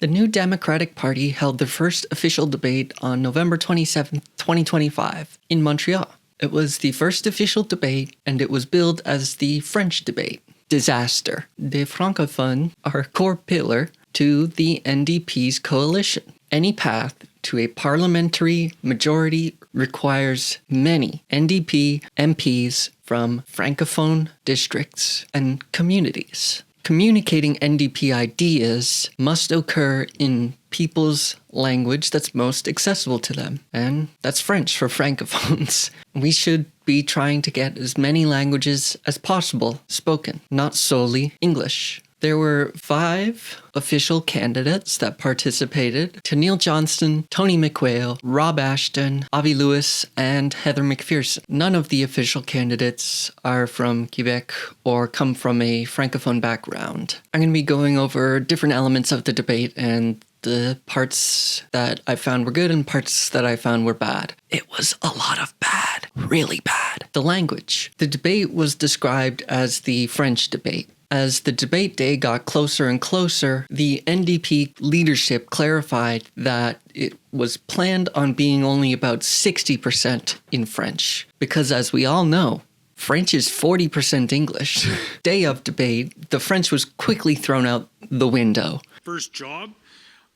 The New Democratic Party held their first official debate on November 27, 2025, in Montreal. It was the first official debate, and it was billed as the French debate. Disaster. The Francophones are a core pillar to the NDP's coalition. Any path to a parliamentary majority requires many NDP MPs from Francophone districts and communities. Communicating NDP ideas must occur in people's language that's most accessible to them, and that's French for Francophones. We should be trying to get as many languages as possible spoken, not solely English. There were 5 official candidates that participated: Tenille Johnston, Tony McQuail, Rob Ashton, Avi Lewis, and Heather McPherson. None of the official candidates are from Quebec or come from a Francophone background. I'm going to be going over different elements of the debate and the parts that I found were good and parts that I found were bad. It was a lot of bad, really bad. The language. The debate was described as the French debate. As the debate day got closer and closer, the NDP leadership clarified that it was planned on being only about 60% in French. Because as we all know, French is 40% English. Day of debate, the French was quickly thrown out the window. First job,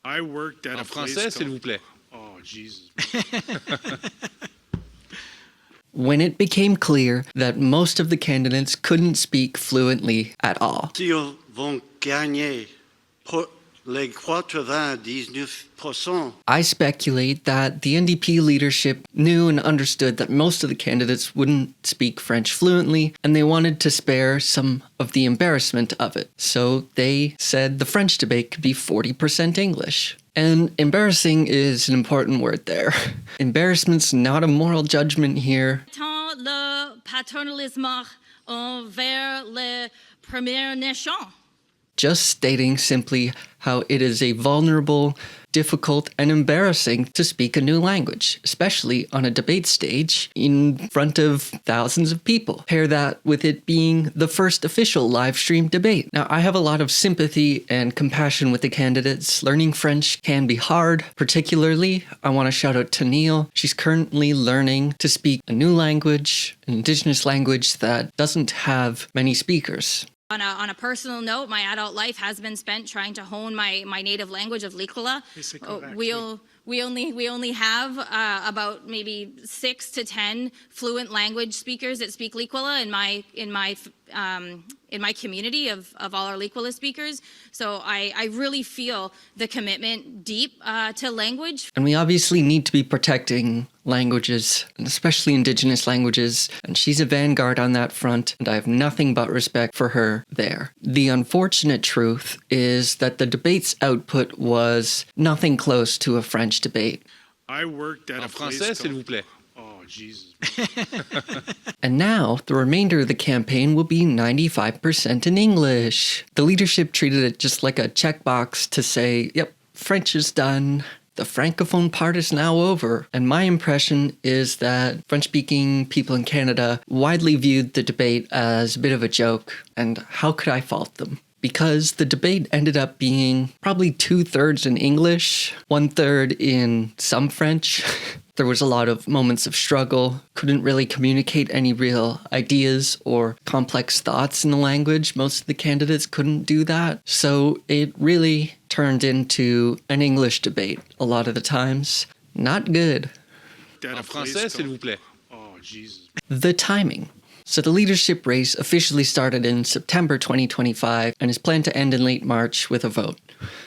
I worked at a place français, called... s'il vous plaît. Oh, Jesus. When it became clear that most of the candidates couldn't speak fluently at all. Ils vont gagner les 99%. I speculate that the NDP leadership knew and understood that most of the candidates wouldn't speak French fluently, and they wanted to spare some of the embarrassment of it. So they said the French debate could be 40% English. And embarrassing is an important word there. Embarrassment's not a moral judgment here. Le paternalisme envers les Premières Nations. Just stating simply how it is a vulnerable, difficult, and embarrassing to speak a new language, especially on a debate stage in front of thousands of people. Pair that with it being the first official live stream debate. Now, I have a lot of sympathy and compassion with the candidates. Learning French can be hard. Particularly, I want to shout out to Tenille. She's currently learning to speak a new language, an Indigenous language that doesn't have many speakers. On a personal note, my adult life has been spent trying to hone my native language of Licola. We only have about maybe 6 to 10 fluent language speakers that speak Licola in my community of all our Licola speakers. So I really feel the commitment deep to language. And we obviously need to be protecting languages, and especially Indigenous languages, and she's a vanguard on that front, and I have nothing but respect for her there. The unfortunate truth is that the debate's output was nothing close to a French debate. I worked at a place français, s'il called... vous plaît. Oh, Jesus. And now, the remainder of the campaign will be 95% in English. The leadership treated it just like a checkbox to say, yep, French is done. The Francophone part is now over. And my impression is that French-speaking people in Canada widely viewed the debate as a bit of a joke. And how could I fault them? Because the debate ended up being probably 2/3 in English, 1/3 in some French. There was a lot of moments of struggle, couldn't really communicate any real ideas or complex thoughts in the language. Most of the candidates couldn't do that. So it really turned into an English debate a lot of the times. Not good. At a place français, s'il called... vous plaît. Oh, Jesus. The timing. So the leadership race officially started in September 2025 and is planned to end in late March with a vote.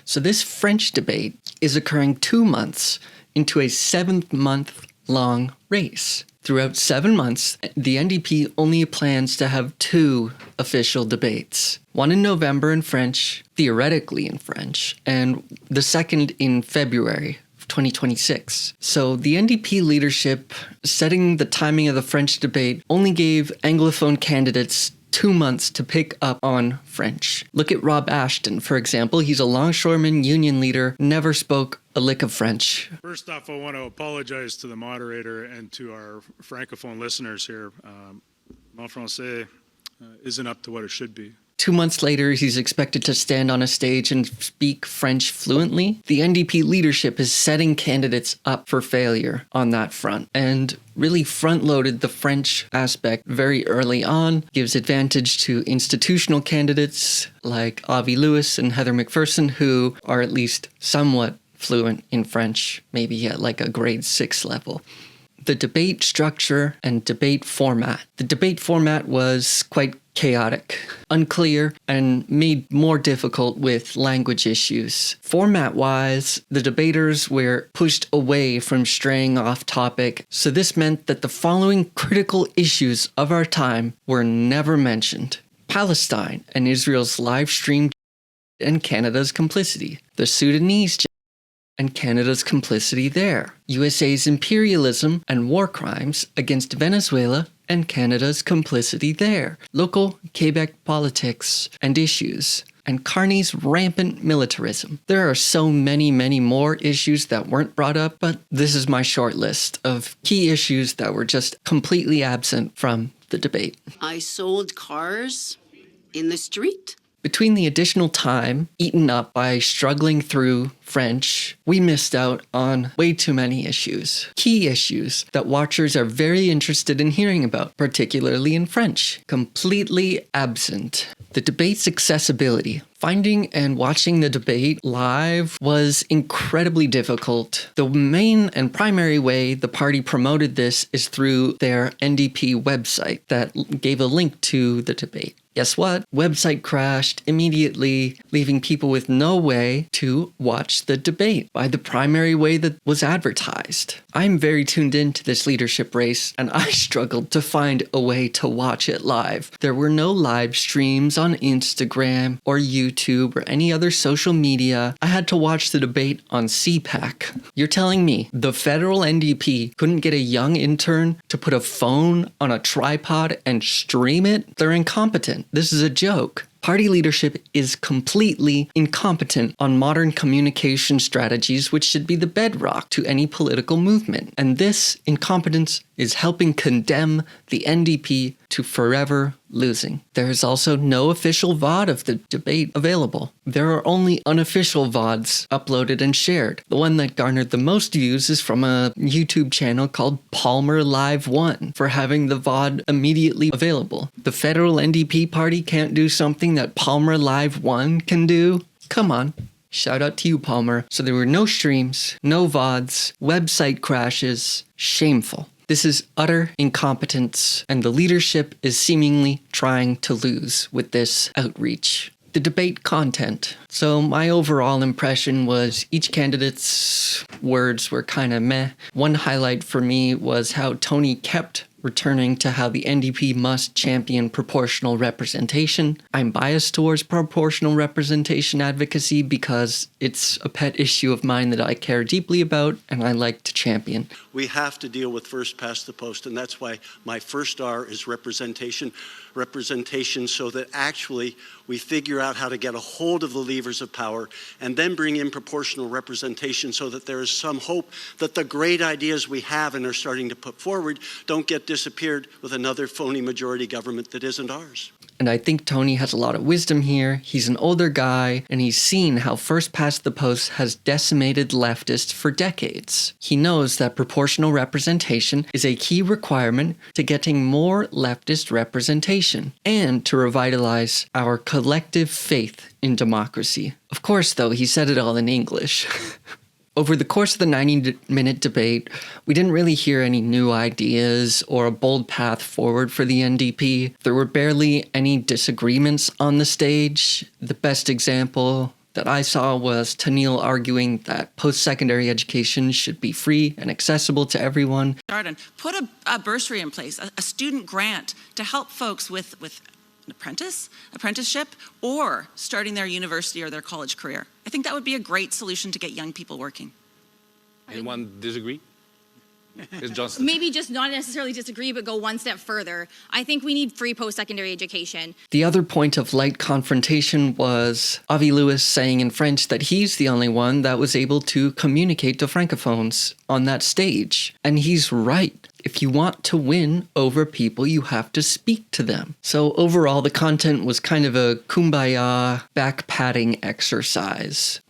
So this French debate is occurring 2 months into a 7-month-long race. Throughout 7 months, the NDP only plans to have 2 official debates. One in November in French, theoretically in French, and the second in February 2026. So the NDP leadership, setting the timing of the French debate, only gave Anglophone candidates 2 months to pick up on French. Look at Rob Ashton, for example. He's a longshoreman union leader, never spoke a lick of French. First off, I want to apologize to the moderator and to our Francophone listeners here. Mon français isn't up to what it should be. 2 months later, he's expected to stand on a stage and speak French fluently. The NDP leadership is setting candidates up for failure on that front and really front-loaded the French aspect very early on, gives advantage to institutional candidates like Avi Lewis and Heather McPherson, who are at least somewhat fluent in French, maybe at like a grade 6 level. The debate structure and debate format. The debate format was quite chaotic, unclear, and made more difficult with language issues. Format-wise, the debaters were pushed away from straying off topic, so this meant that the following critical issues of our time were never mentioned: Palestine and Israel's live-streamed and Canada's complicity, the Sudanese and Canada's complicity there, USA's imperialism and war crimes against Venezuela and Canada's complicity there, local Quebec politics and issues, and Carney's rampant militarism. There are so many more issues that weren't brought up, but this is my short list of key issues that were just completely absent from the debate. I sold cars in the street. Between the additional time eaten up by struggling through French, we missed out on way too many issues. Key issues that watchers are very interested in hearing about, particularly in French. Completely absent. The debate's accessibility. Finding and watching the debate live was incredibly difficult. The main and primary way the party promoted this is through their NDP website that gave a link to the debate. Guess what? Website crashed immediately, leaving people with no way to watch the debate by the primary way that was advertised. I'm very tuned into this leadership race, and I struggled to find a way to watch it live. There were no live streams on Instagram or YouTube or any other social media. I had to watch the debate on CPAC. You're telling me the federal NDP couldn't get a young intern to put a phone on a tripod and stream it? They're incompetent. This is a joke. Party leadership is completely incompetent on modern communication strategies, which should be the bedrock to any political movement. And this incompetence is helping condemn the NDP to forever losing. There is also no official VOD of the debate available. There are only unofficial VODs uploaded and shared. The one that garnered the most views is from a YouTube channel called Palmer Live 1 for having the VOD immediately available. The federal NDP party can't do something that Palmer Live 1 can do? Come on. Shout out to you, Palmer. So there were no streams, no VODs, website crashes. Shameful. This is utter incompetence, and the leadership is seemingly trying to lose with this outreach. The debate content. So my overall impression was each candidate's words were kind of meh. One highlight for me was how Tony kept returning to how the NDP must champion proportional representation. I'm biased towards proportional representation advocacy because it's a pet issue of mine that I care deeply about and I like to champion. We have to deal with first past the post, and that's why my first R is representation. Representation so that actually we figure out how to get a hold of the levers of power and then bring in proportional representation so that there is some hope that the great ideas we have and are starting to put forward don't get disappeared with another phony majority government that isn't ours. And I think Tony has a lot of wisdom here. He's an older guy, and he's seen how first past the post has decimated leftists for decades. He knows that proportional representation is a key requirement to getting more leftist representation and to revitalize our collective faith in democracy. Of course, though, he said it all in English. Over the course of the 90-minute debate, we didn't really hear any new ideas or a bold path forward for the NDP. There were barely any disagreements on the stage. The best example that I saw was Tennille arguing that post-secondary education should be free and accessible to everyone. Put a bursary in place, a student grant to help folks with an apprenticeship, or starting their university or their college career. I think that would be a great solution to get young people working. Anyone disagree? Ms. Johnson? Maybe just not necessarily disagree, but go one step further. I think we need free post-secondary education. The other point of light confrontation was Avi Lewis saying in French that he's the only one that was able to communicate to francophones on that stage. And he's right. if you want to win over people, you have to speak to them. So overall, the content was kind of a kumbaya back-patting exercise,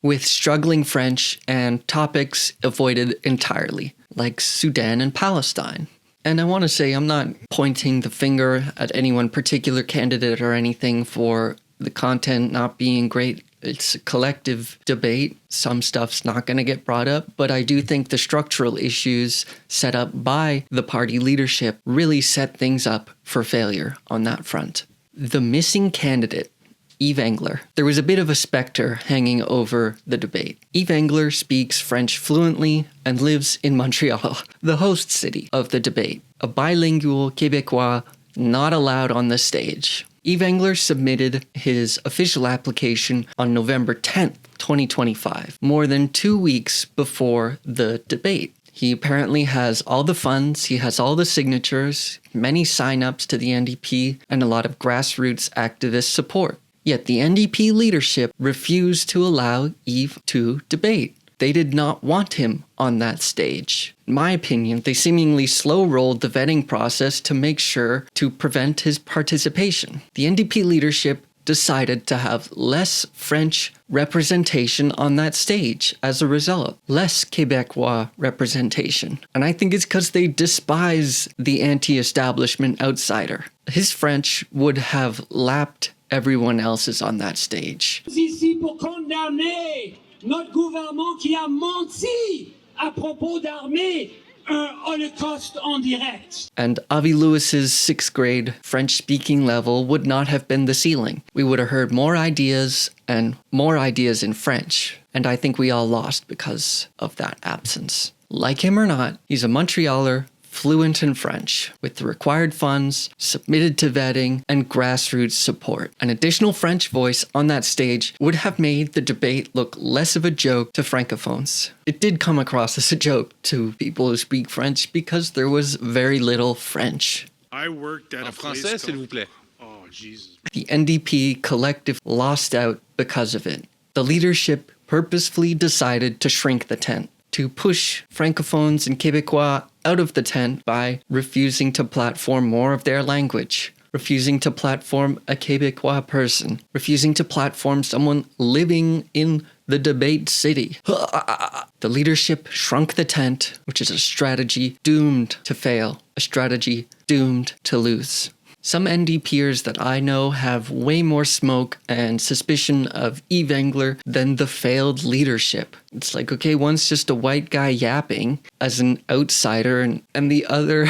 with struggling French and topics avoided entirely, like Sudan and Palestine. And I want to say I'm not pointing the finger at any one particular candidate or anything for the content not being great. It's a collective debate. Some stuff's not going to get brought up, but I do think the structural issues set up by the party leadership really set things up for failure on that front. The missing candidate, Yves Engler. There was a bit of a specter hanging over the debate. Yves Engler speaks French fluently and lives in Montreal, the host city of the debate. A bilingual Québécois not allowed on the stage. Yves Engler submitted his official application on November 10th, 2025, more than 2 weeks before the debate. He apparently has all the funds, he has all the signatures, many sign-ups to the NDP, and a lot of grassroots activist support. Yet the NDP leadership refused to allow Yves to debate. They did not want him on that stage. In my opinion, they seemingly slow-rolled the vetting process to make sure to prevent his participation. The NDP leadership decided to have less French representation on that stage as a result. Less Québécois representation. And I think it's because they despise the anti-establishment outsider. His French would have lapped everyone else's on that stage. Ici pour condamner notre gouvernement qui a menti à propos d'armer un holocauste en direct. And Avi Lewis's 6th grade French-speaking level would not have been the ceiling. We would have heard more ideas and more ideas in French. And I think we all lost because of that absence. Like him or not, he's a Montrealer, fluent in French, with the required funds, submitted to vetting, and grassroots support. An additional French voice on that stage would have made the debate look less of a joke to francophones. It did come across as a joke to people who speak French because there was very little French. I worked at En a place français, s'il called... vous plaît. Oh, Jesus. The NDP collective lost out because of it. The leadership purposefully decided to shrink the tent, to push francophones and Québécois out of the tent by refusing to platform more of their language, refusing to platform a Québécois person, refusing to platform someone living in the debate city. The leadership shrunk the tent, which is a strategy doomed to fail, a strategy doomed to lose. Some NDPers that I know have way more smoke and suspicion of Yves Engler than the failed leadership. It's like, okay, one's just a white guy yapping as an outsider, and the other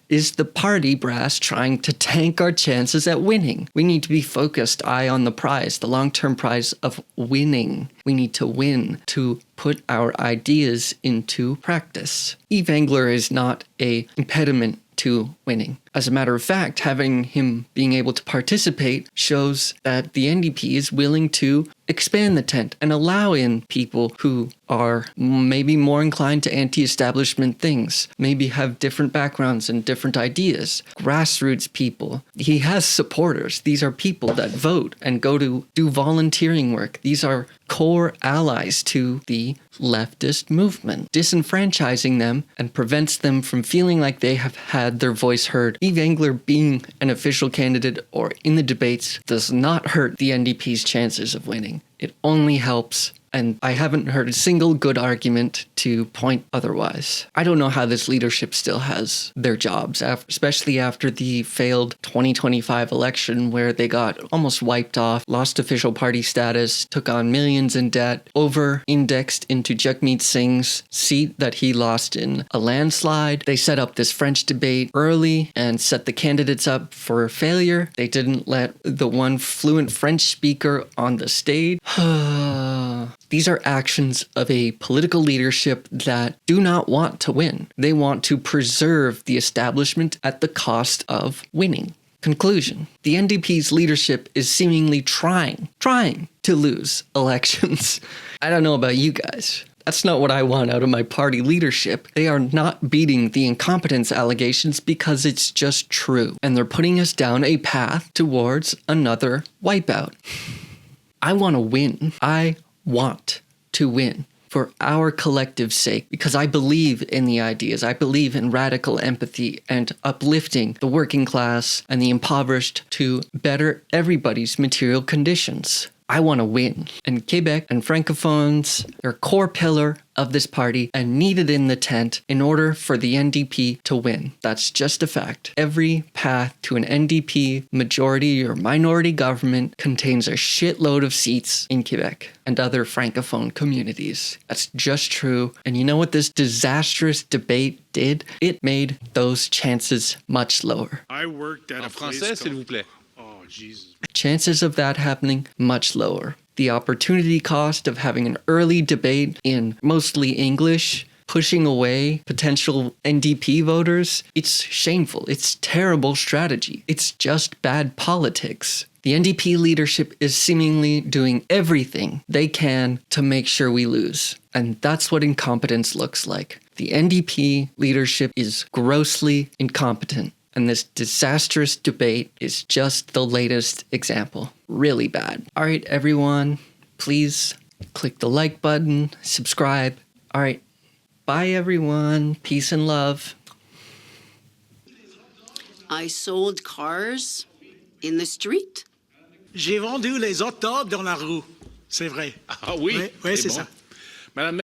is the party brass trying to tank our chances at winning. We need to be focused, eye on the prize, the long-term prize of winning. We need to win to put our ideas into practice. Yves Engler is not an impediment to winning. As a matter of fact, having him being able to participate shows that the NDP is willing to expand the tent and allow in people who are maybe more inclined to anti-establishment things, maybe have different backgrounds and different ideas, grassroots people. He has supporters. These are people that vote and go to do volunteering work. These are core allies to the leftist movement. Disenfranchising them and prevents them from feeling like they have had their voice heard. Yves Engler being an official candidate or in the debates does not hurt the NDP's chances of winning. It only helps, and I haven't heard a single good argument to point otherwise. I don't know how this leadership still has their jobs, especially after the failed 2025 election where they got almost wiped off, lost official party status, took on millions in debt, over-indexed into Jagmeet Singh's seat that he lost in a landslide. They set up this French debate early and set the candidates up for failure. They didn't let the one fluent French speaker on the stage. These are actions of a political leadership that do not want to win. They want to preserve the establishment at the cost of winning. Conclusion. The NDP's leadership is seemingly trying to lose elections. I don't know about you guys. That's not what I want out of my party leadership. They are not beating the incompetence allegations because it's just true. And they're putting us down a path towards another wipeout. I want to win. I want to win. for our collective sake, because I believe in the ideas. I believe in radical empathy and uplifting the working class and the impoverished to better everybody's material conditions. I want to win. And Quebec and Francophones are a core pillar of this party and needed in the tent in order for the NDP to win. That's just a fact. Every path to an NDP majority or minority government contains a shitload of seats in Quebec and other Francophone communities. That's just true. And you know what this disastrous debate did? It made those chances much lower. I worked at En a place français, s'il vous called... plaît. Oh, Jesus. Chances of that happening much lower. The opportunity cost of having an early debate in mostly English, pushing away potential NDP voters, it's shameful. It's terrible strategy. It's just bad politics. The NDP leadership is seemingly doing everything they can to make sure we lose. And that's what incompetence looks like. The NDP leadership is grossly incompetent. And this disastrous debate is just the latest example. Really bad. All right, everyone, please click the like button, subscribe. All right, bye, everyone. Peace and love. I sold cars in the street. J'ai vendu les hot dogs dans la rue. C'est vrai. Ah oui, Oui, c'est c'est bon. ça. Madame